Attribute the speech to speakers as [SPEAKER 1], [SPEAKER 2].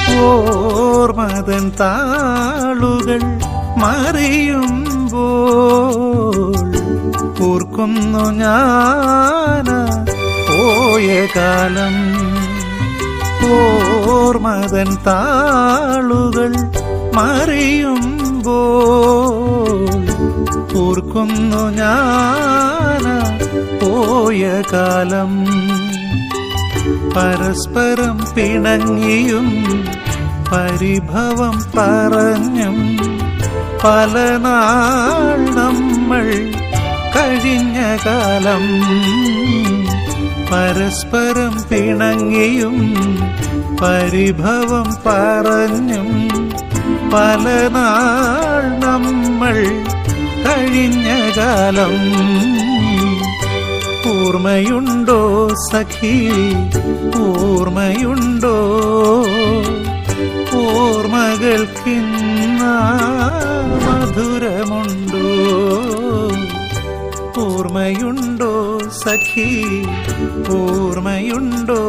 [SPEAKER 1] ഓർമതൻ താളുകൾ മറിയുമ്പോൾ ഓർക്കുന്നു ഞാൻ പോയ കാലം. ഓർമതൻ താളുകൾ മറിയുമ്പോൾ ഓർക്കുന്നു ഞാൻ പോയ കാലം. പരസ്പരം പിണങ്ങിയും പരിഭവം പറഞ്ഞും പല നാൾ നമ്മൾ കഴിഞ്ഞ കാലം. പരസ്പരം പിണങ്ങിയും പരിഭവം പറഞ്ഞും പല നാൾ നമ്മൾ കഴിഞ്ഞ കാലം. ഓർമ്മയുണ്ടോ സഖി, ഓർമ്മയുണ്ടോ? ഓർമ്മകൾക്കിന്ന മധുരമുണ്ടോ? ഓർമ്മയുണ്ടോ സഖി, ഓർമ്മയുണ്ടോ?